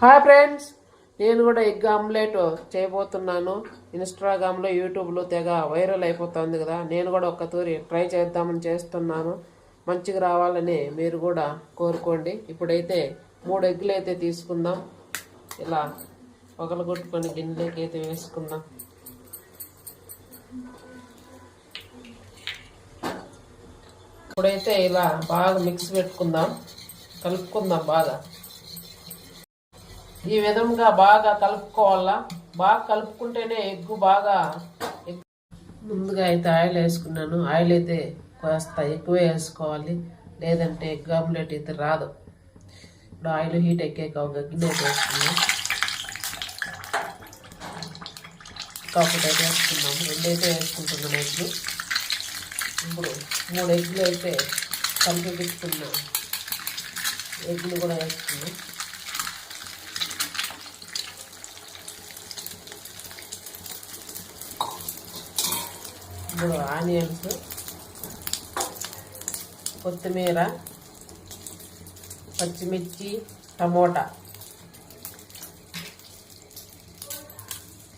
Hi friends, నేను కూడా egg omelette చేయబోతున్నాను. ఇన్స్టాగ్రామ్లో యూట్యూబ్లో తెగ వైరల్ అయిపోతుంది కదా. నేను కూడా ఒక తూరి ట్రై చేద్దామని చేస్తున్నాను. మంచిగా రావాలని మీరు కూడా కోరుకోండి. ఇప్పుడైతే 3 ఎగ్గులు అయితే తీసుకుందాం. ఇలా పగలగొట్టుకొని గిన్నెలోకి అయితే వేసుకుందాం. ఇప్పుడైతే ఇలా బాగా మిక్స్ పెట్టుకుందాం, కలుపుకుందాం బాగా. ఈ విధంగా బాగా కలుపుకోవాలా. బాగా కలుపుకుంటేనే ఎగ్గు బాగా. ముందుగా అయితే ఆయిల్ వేసుకున్నాను. ఆయిల్ అయితే కాస్త ఎక్కువే వేసుకోవాలి, లేదంటే ఎగ్ ఆమ్లెట్ అయితే రాదు. ఇప్పుడు ఆయిల్ హీట్ ఎక్కాక ఒక గిన్నె వేసుకున్నాం. కాకపోతే అయితే వేసుకున్నాము. 2 అయితే వేసుకుంటున్నాను ఎగ్గు. ఇప్పుడు 3 ఎగ్గులు అయితే కలిపి పెట్టుకున్నాం. ఎగ్గులు కూడా వేసుకున్నాం. ఇప్పుడు ఆనియన్స్, కొత్తిమీర, పచ్చిమిర్చి, టమోటా,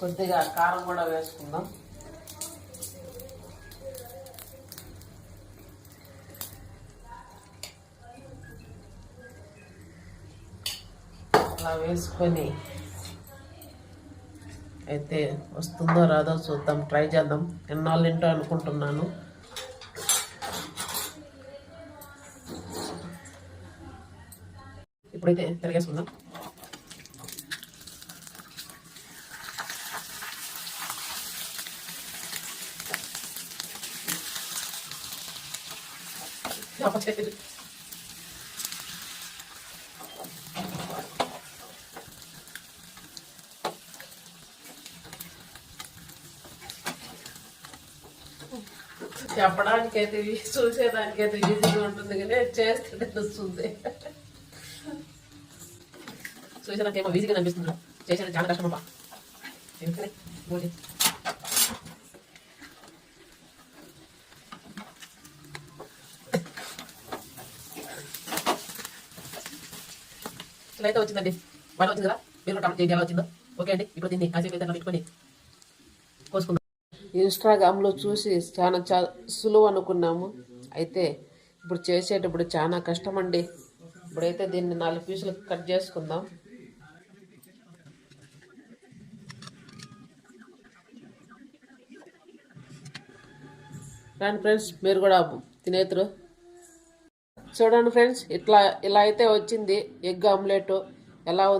కొద్దిగా కారం కూడా వేసుకుందాం. అలా వేసుకొని అయితే వస్తుందో రాదో చూద్దాం, ట్రై చేద్దాం. ఎన్నాళ్ళింటో అనుకుంటున్నాను. ఇప్పుడైతే తిరిగేసుకుందాం. చెప్పడానికైతే చూసేదానికైతే ఈజీగా ఉంటుంది, కానీ చేస్తే తెలుస్తుంది. చూసేదానికేమో ఈజీగా అనిపిస్తుంది, చేసేది చాలా కష్టమబ్బా. ఇలా అయితే వచ్చిందండి. బాగా వచ్చింది కదా. మీరు కామెంట్ చేయండి ఎలా వచ్చిందో. ఓకే అండి, ఇప్పుడు దీన్ని కాసేపు అయితే పెట్టుకొని కోసుకుందాం. ఇన్స్టాగ్రామ్లో చూసి చాలా సులువు అనుకున్నాము, అయితే ఇప్పుడు చేసేటప్పుడు చాలా కష్టం అండి. ఇప్పుడైతే దీన్ని 4 పీసులు కట్ చేసుకుందాం. రండి ఫ్రెండ్స్, మీరు కూడా తినేతురు. చూడండి ఫ్రెండ్స్, ఇలా అయితే వచ్చింది ఎగ్ ఆమ్లెట్. ఎలా ఉంది?